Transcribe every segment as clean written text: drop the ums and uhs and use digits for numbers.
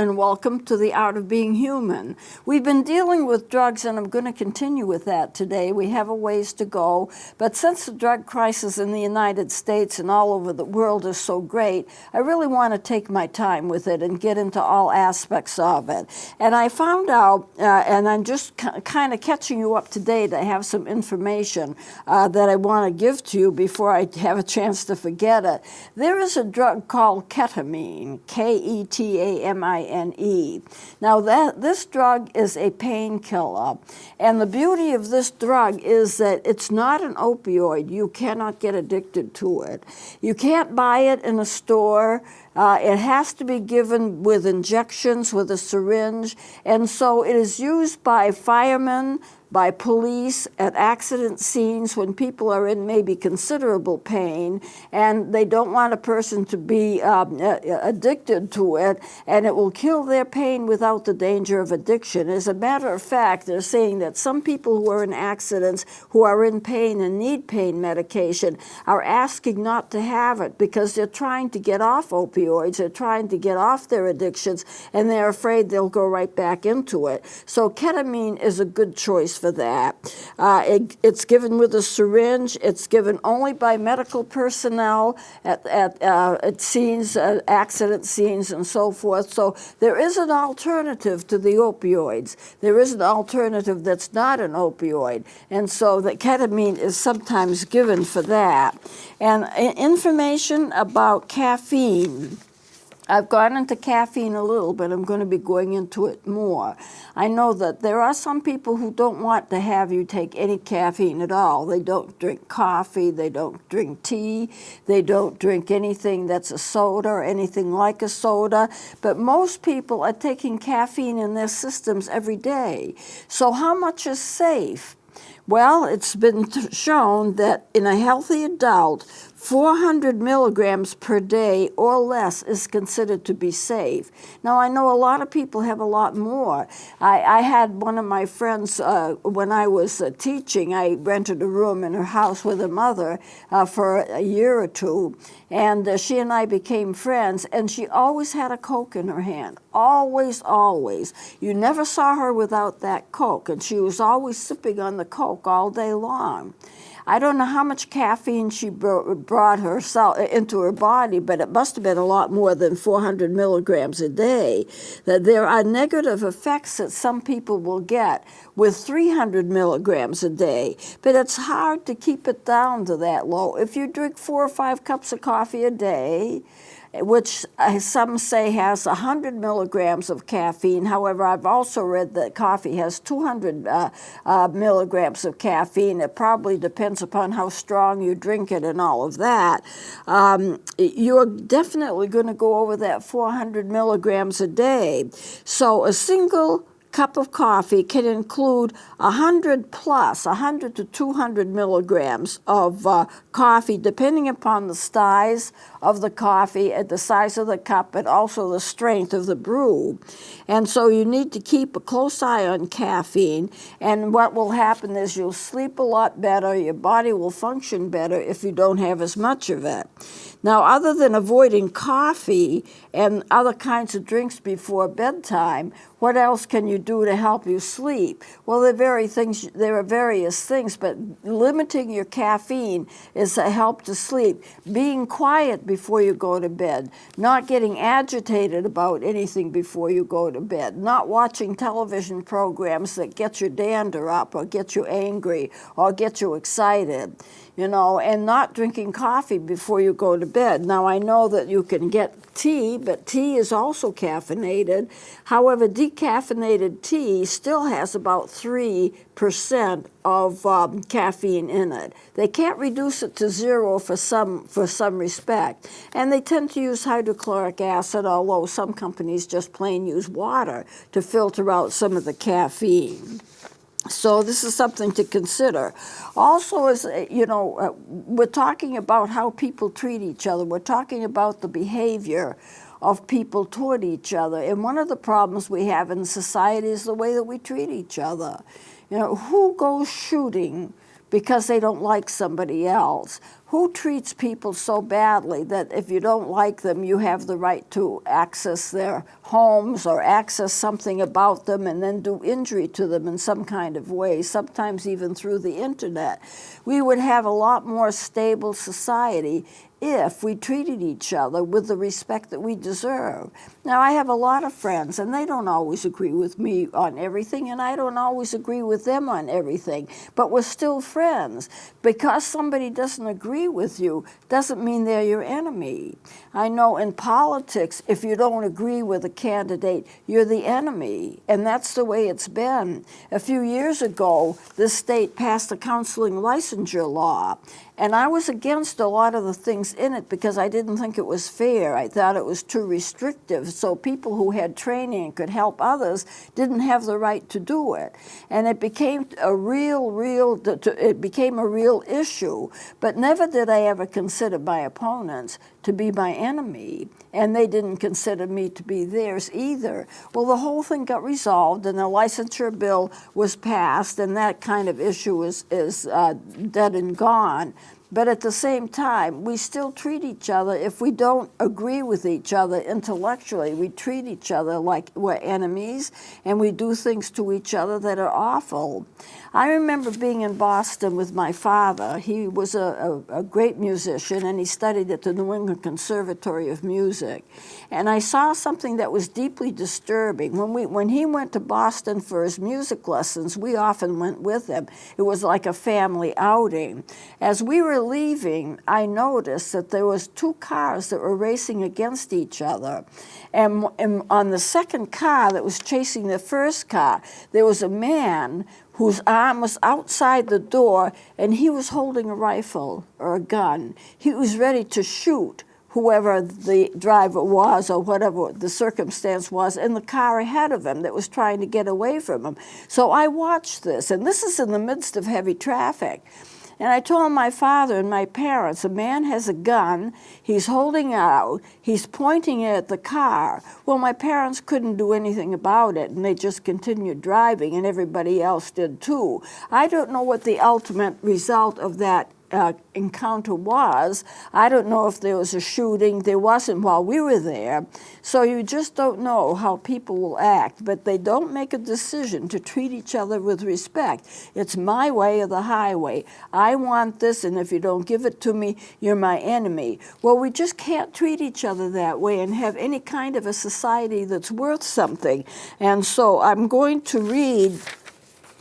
and welcome to the Art of Being Human. We've been dealing with drugs, and I'm going to continue with that today. We have a ways to go, but since the drug crisis in the United States and all over the world is so great, I really want to take my time with it and get into all aspects of it. And I found out, and I'm just kind of catching you up to date, I have some information that I want to give to you before I have a chance to forget it. There is a drug called ketamine, Ketamine. Now this drug is a painkiller, and the beauty of this drug is that it's not an opioid. You cannot get addicted to it. You can't buy it in a store. It has to be given with injections, with a syringe, and so it is used by firemen, by police at accident scenes when people are in maybe considerable pain and they don't want a person to be addicted to it, and it will kill their pain without the danger of addiction. As a matter of fact, they're saying that some people who are in accidents, who are in pain and need pain medication, are asking not to have it because they're trying to get off opioids, they're trying to get off their addictions, and they're afraid they'll go right back into it. So ketamine is a good choice for that. It's given with a syringe. It's given only by medical personnel at scenes, accident scenes, and so forth. So there is an alternative to the opioids. There is an alternative that's not an opioid, and so the ketamine is sometimes given for that. And information about caffeine. I've gone into caffeine a little, but I'm going to be going into it more. I know that there are some people who don't want to have you take any caffeine at all. They don't drink coffee, they don't drink tea, they don't drink anything that's a soda or anything like a soda, but most people are taking caffeine in their systems every day. So how much is safe? Well, it's been shown that in a healthy adult, 400 milligrams per day or less is considered to be safe. Now, I know a lot of people have a lot more. I had one of my friends, when I was teaching, I rented a room in her house with her mother for a year or two, and she and I became friends, and she always had a Coke in her hand. Always, always. You never saw her without that Coke, and she was always sipping on the Coke all day long. I don't know how much caffeine she brought herself into her body, but it must have been a lot more than 400 milligrams a day. That there are negative effects that some people will get with 300 milligrams a day, but it's hard to keep it down to that low. If you drink 4 or 5 cups of coffee a day, which some say has 100 milligrams of caffeine. However, I've also read that coffee has 200 milligrams of caffeine. It probably depends upon how strong you drink it and all of that. You're definitely going to go over that 400 milligrams a day. So a single cup of coffee can include 100 to 200 milligrams of coffee, depending upon the size of the coffee, and the size of the cup, and also the strength of the brew. And so you need to keep a close eye on caffeine, and what will happen is you'll sleep a lot better, your body will function better if you don't have as much of it. Now, other than avoiding coffee and other kinds of drinks before bedtime, what else can you do to help you sleep? Well, there are various things, but limiting your caffeine is a help to sleep. Being quiet before you go to bed, not getting agitated about anything before you go to bed, not watching television programs that get your dander up or get you angry or get you excited, and not drinking coffee before you go to bed. Now, I know that you can get tea, but tea is also caffeinated. However, decaffeinated tea still has about 3% of caffeine in it. They can't reduce it to 0 for some respect. And they tend to use hydrochloric acid, although some companies just plain use water to filter out some of the caffeine. So this is something to consider. Also, as we're talking about how people treat each other. We're talking about the behavior of people toward each other. And one of the problems we have in society is the way that we treat each other. Who goes shooting because they don't like somebody else. Who treats people so badly that if you don't like them, you have the right to access their homes or access something about them and then do injury to them in some kind of way, sometimes even through the internet? We would have a lot more stable society if we treated each other with the respect that we deserve. Now, I have a lot of friends, and they don't always agree with me on everything, and I don't always agree with them on everything, but we're still friends. Because somebody doesn't agree with you doesn't mean they're your enemy. I know in politics, if you don't agree with a candidate, you're the enemy, and that's the way it's been. A few years ago, this state passed a counseling licensure law, and I was against a lot of the things in it because I didn't think it was fair. I thought it was too restrictive, so people who had training and could help others didn't have the right to do it. And it became a real issue, but never did I ever consider my opponents to be my enemy, and they didn't consider me to be theirs either. Well, the whole thing got resolved, and the licensure bill was passed, and that kind of issue is dead and gone. But at the same time, we still treat each other, if we don't agree with each other intellectually, we treat each other like we're enemies, and we do things to each other that are awful. I remember being in Boston with my father. He was a great musician, and he studied at the New England Conservatory of Music. And I saw something that was deeply disturbing. When he went to Boston for his music lessons, we often went with him. It was like a family outing. As we were leaving, I noticed that there was two cars that were racing against each other. And on the second car that was chasing the first car, there was a man whose arm was outside the door, and he was holding a rifle or a gun. He was ready to shoot whoever the driver was or whatever the circumstance was in the car ahead of him that was trying to get away from him. So I watched this, and this is in the midst of heavy traffic. And I told my father and my parents, a man has a gun, he's holding it out, he's pointing it at the car. Well, my parents couldn't do anything about it, and they just continued driving, and everybody else did too. I don't know what the ultimate result of that encounter was. I don't know if there was a shooting. There wasn't while we were there. So you just don't know how people will act, but they don't make a decision to treat each other with respect. It's my way or the highway. I want this, and if you don't give it to me, you're my enemy. Well, we just can't treat each other that way and have any kind of a society that's worth something. And so I'm going to read.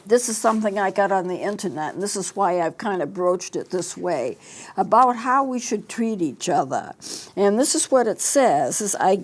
This is something I got on the internet, and this is why I've kind of broached it this way, about how we should treat each other. And this is what it says. I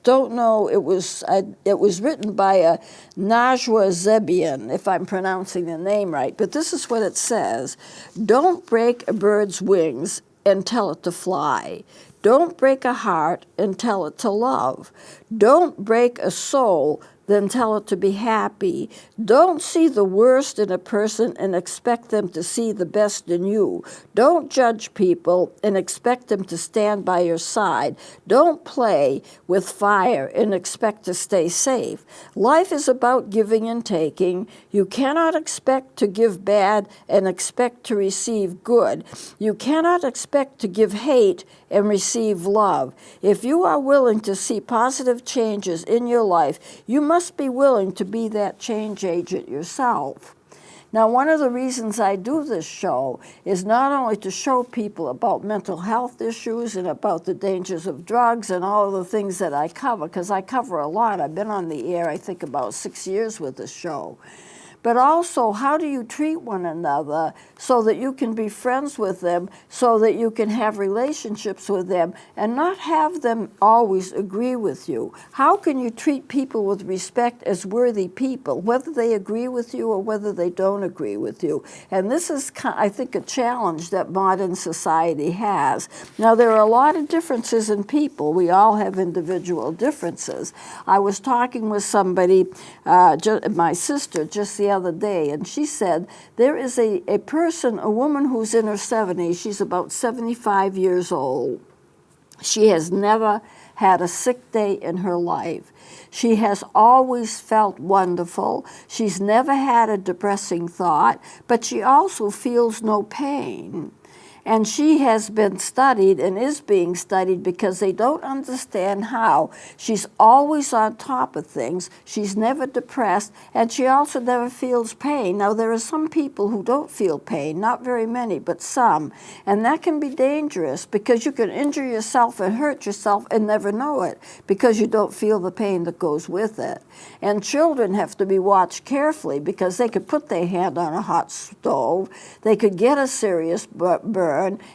don't know, it was written by a Najwa Zebian, if I'm pronouncing the name right, but this is what it says. Don't break a bird's wings and tell it to fly. Don't break a heart and tell it to love. Don't break a soul, then tell it to be happy. Don't see the worst in a person and expect them to see the best in you. Don't judge people and expect them to stand by your side. Don't play with fire and expect to stay safe. Life is about giving and taking. You cannot expect to give bad and expect to receive good. You cannot expect to give hate and receive love. If you are willing to see positive changes in your life, you must be willing to be that change agent yourself. Now, one of the reasons I do this show is not only to show people about mental health issues and about the dangers of drugs and all of the things that I cover, because I cover a lot. I've been on the air, I think, about 6 years with this show. But also, how do you treat one another so that you can be friends with them, so that you can have relationships with them, and not have them always agree with you? How can you treat people with respect as worthy people, whether they agree with you or whether they don't agree with you? And this is, I think, a challenge that modern society has. Now, there are a lot of differences in people. We all have individual differences. I was talking with somebody, my sister, just the other day, and she said there is a person, a woman who's in her 70s, she's about 75 years old. She has never had a sick day in her life. She has always felt wonderful. She's never had a depressing thought, but she also feels no pain. And she has been studied and is being studied because they don't understand how. She's always on top of things. She's never depressed, and she also never feels pain. Now, there are some people who don't feel pain, not very many, but some. And that can be dangerous because you can injure yourself and hurt yourself and never know it because you don't feel the pain that goes with it. And children have to be watched carefully because they could put their hand on a hot stove. They could get a serious burn,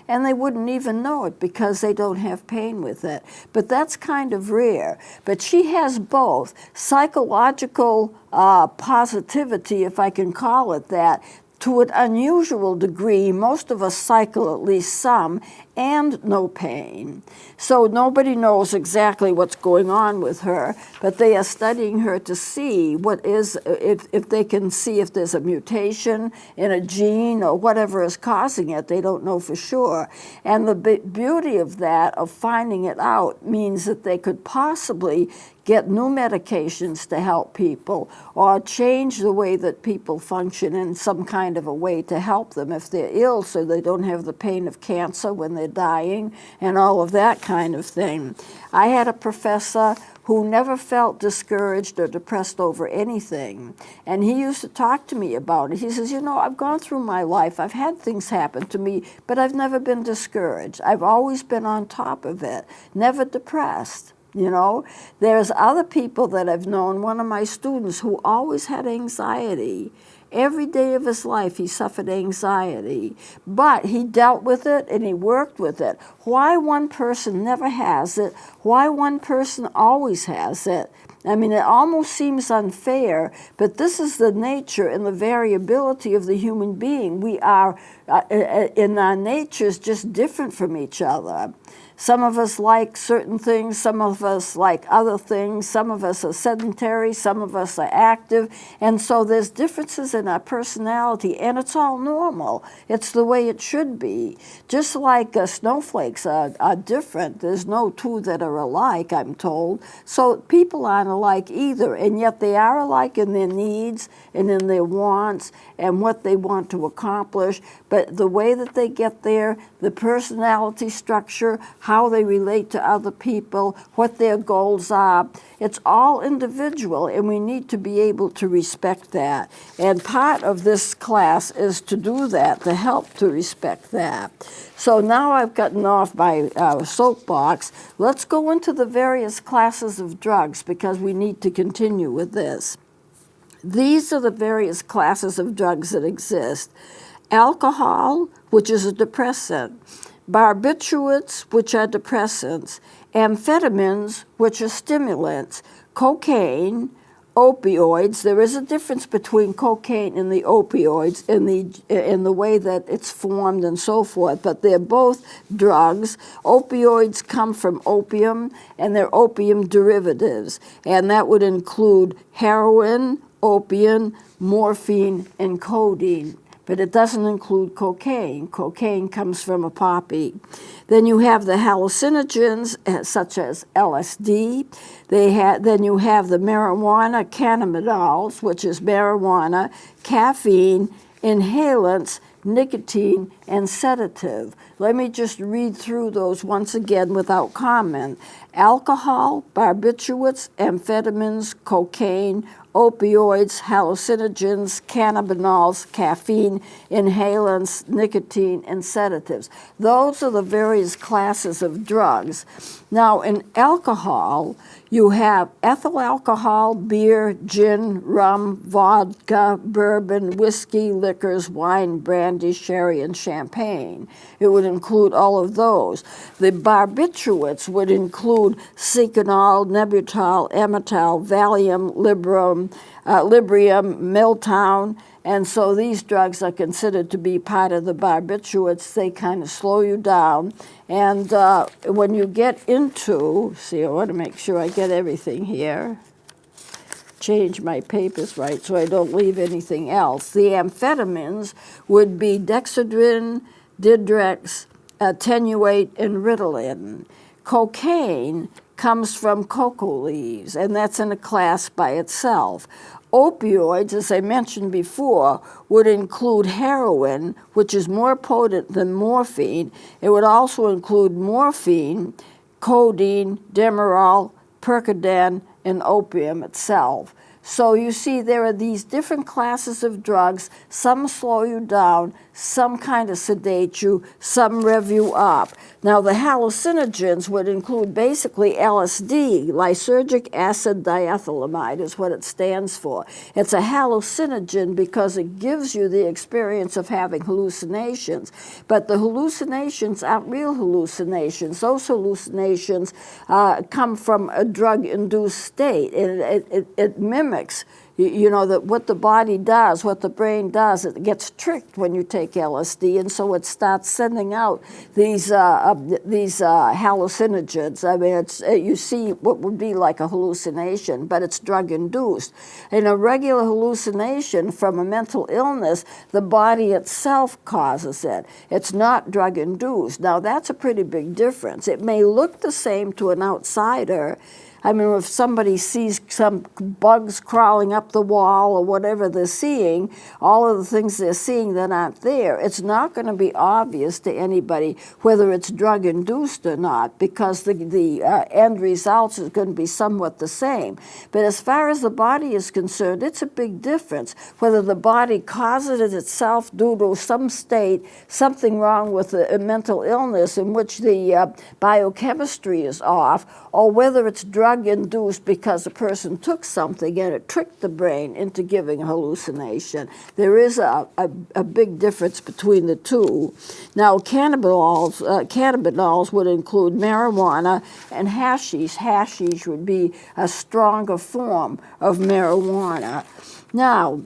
and they wouldn't even know it because they don't have pain with it. But that's kind of rare. But she has both psychological positivity, if I can call it that, to an unusual degree. Most of us cycle at least some, and no pain. So nobody knows exactly what's going on with her, but they are studying her to see what is, if they can see if there's a mutation in a gene or whatever is causing it. They don't know for sure. And the beauty of that, of finding it out, means that they could possibly get new medications to help people or change the way that people function in some kind of a way to help them if they're ill so they don't have the pain of cancer when they're dying and all of that kind of thing. I had a professor who never felt discouraged or depressed over anything. And he used to talk to me about it. He says, you know, I've gone through my life, I've had things happen to me, but I've never been discouraged. I've always been on top of it, never depressed. You know, there's other people that I've known, one of my students who always had anxiety. Every day of his life he suffered anxiety, but he dealt with it and he worked with it. Why one person never has it, why one person always has it, I mean, it almost seems unfair, but this is the nature and the variability of the human being. We are, in our natures, just different from each other. Some of us like certain things, some of us like other things, some of us are sedentary, some of us are active, and so there's differences in our personality, and it's all normal. It's the way it should be. Just like snowflakes are different. There's no two that are alike, I'm told. So people aren't alike either, and yet they are alike in their needs and in their wants and what they want to accomplish, but the way that they get there, the personality structure, how they relate to other people, what their goals are. It's all individual, and we need to be able to respect that. And part of this class is to do that, to help to respect that. So now I've gotten off my soapbox. Let's go into the various classes of drugs because we need to continue with this. These are the various classes of drugs that exist. Alcohol, which is a depressant, barbiturates, which are depressants, amphetamines, which are stimulants, cocaine, opioids. There is a difference between cocaine and the opioids in the way that it's formed and so forth, but they're both drugs. Opioids come from opium, and they're opium derivatives, and that would include heroin, opium, morphine, and codeine. But it doesn't include cocaine. Cocaine comes from a poppy. Then you have the hallucinogens, such as LSD. Then you have the marijuana cannabinoids, which is marijuana, caffeine, inhalants, nicotine, and sedative. Let me just read through those once again without comment. Alcohol, barbiturates, amphetamines, cocaine, opioids, hallucinogens, cannabinoids, caffeine, inhalants, nicotine, and sedatives. Those are the various classes of drugs. Now, in alcohol, you have ethyl alcohol, beer, gin, rum, vodka, bourbon, whiskey, liquors, wine, brandy, sherry, and champagne. It would include all of those. The barbiturates would include Seconal, Nembutal, Emmental, Valium, Librium, Miltown, and so these drugs are considered to be part of the barbiturates. They kind of slow you down. And when you get into, see, I want to make sure I get everything here. Change my papers right so I don't leave anything else. The amphetamines would be Dexedrine, Didrex, Attenuate, and Ritalin. Cocaine comes from cocoa leaves, and that's in a class by itself. Opioids, as I mentioned before, would include heroin, which is more potent than morphine. It would also include morphine, codeine, Demerol, Percodan, and opium itself. So you see there are these different classes of drugs. Some slow you down, some kind of sedate you, some rev you up. Now the hallucinogens would include basically LSD, lysergic acid diethylamide is what it stands for. It's a hallucinogen because it gives you the experience of having hallucinations. But the hallucinations aren't real hallucinations. Those hallucinations come from a drug-induced state. It mimics that what the body does, what the brain does, it gets tricked when you take LSD, and so it starts sending out these hallucinogens. I mean, you see what would be like a hallucination, but it's drug-induced. In a regular hallucination from a mental illness, the body itself causes it. It's not drug-induced. Now, that's a pretty big difference. It may look the same to an outsider. I mean, if somebody sees some bugs crawling up the wall or whatever they're seeing, all of the things they're seeing that aren't there, it's not going to be obvious to anybody whether it's drug-induced or not, because the end results is going to be somewhat the same. But as far as the body is concerned, it's a big difference. Whether the body causes it itself due to some state, something wrong with a mental illness in which the biochemistry is off, or whether it's drug-induced because a person took something and it tricked the brain into giving a hallucination. There is a big difference between the two. Now, cannabinoids would include marijuana and hashish. Hashish would be a stronger form of marijuana. Now,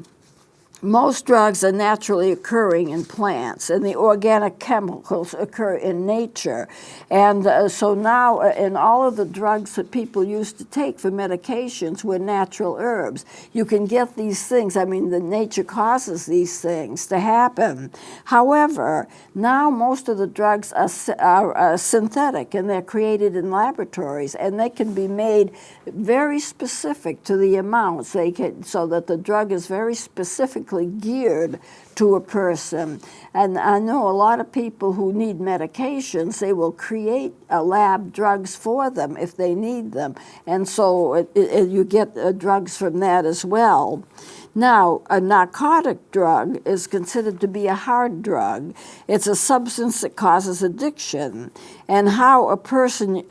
most drugs are naturally occurring in plants, and the organic chemicals occur in nature. And so now, in all of the drugs that people used to take for medications were natural herbs. You can get these things. I mean, the nature causes these things to happen. However, now most of the drugs are synthetic, and they're created in laboratories, and they can be made very specific to the amounts. So that the drug is very specifically geared to a person. And I know a lot of people who need medications, they will create lab drugs for them if they need them. And so you get drugs from that as well. Now, a narcotic drug is considered to be a hard drug. It's a substance that causes addiction. And how a person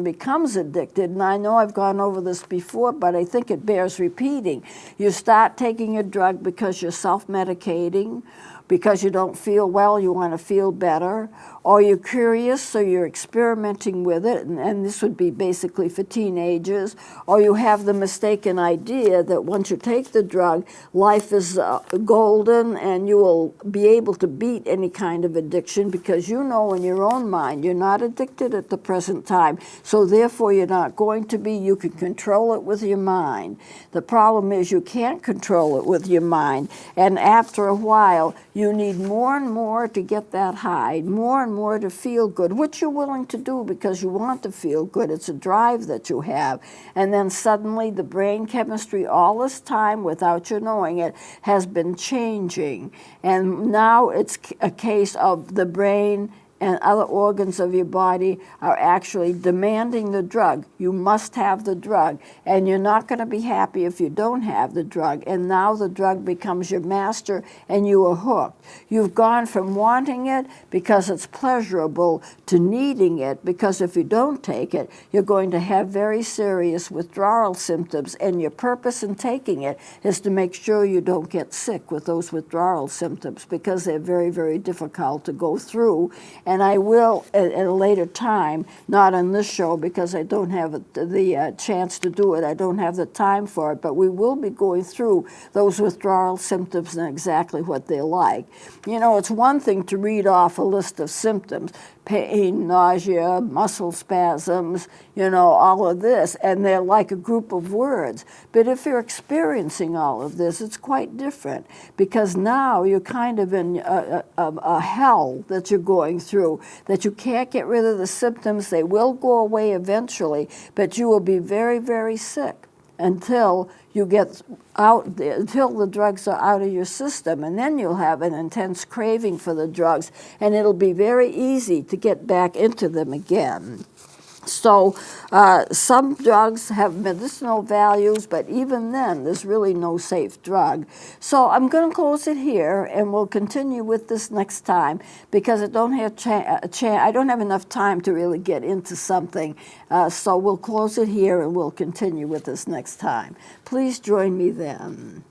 becomes addicted, and I know I've gone over this before, but I think it bears repeating. You start taking a drug because you're self-medicating, because you don't feel well, you want to feel better, or you're curious, so you're experimenting with it, and this would be basically for teenagers, or you have the mistaken idea that once you take the drug, life is golden and you will be able to beat any kind of addiction because you know in your own mind you're not addicted at the present time, so therefore you're not going to be. You can control it with your mind. The problem is you can't control it with your mind, and after a while you need more and more to get that high, more and more to feel good, which you're willing to do because you want to feel good. It's a drive that you have. And then suddenly the brain chemistry all this time, without you knowing it, has been changing. And now it's a case of the brain and other organs of your body are actually demanding the drug. You must have the drug, and you're not going to be happy if you don't have the drug. And now the drug becomes your master, and you are hooked. You've gone from wanting it because it's pleasurable to needing it, because if you don't take it, you're going to have very serious withdrawal symptoms, and your purpose in taking it is to make sure you don't get sick with those withdrawal symptoms, because they're very, very difficult to go through. And I will, at a later time, not on this show because I don't have the chance to do it, I don't have the time for it, but we will be going through those withdrawal symptoms and exactly what they're like. You know, it's one thing to read off a list of symptoms, pain, nausea, muscle spasms, you know, all of this, and they're like a group of words. But if you're experiencing all of this, it's quite different, because now you're kind of in a hell that you're going through. true, that you can't get rid of the symptoms. They will go away eventually, but you will be very, very sick until you get out, until the drugs are out of your system, and then you'll have an intense craving for the drugs, and it'll be very easy to get back into them again. So some drugs have medicinal values, but even then, there's really no safe drug. So I'm going to close it here, and we'll continue with this next time because I don't have enough time to really get into something. So we'll close it here, and we'll continue with this next time. Please join me then.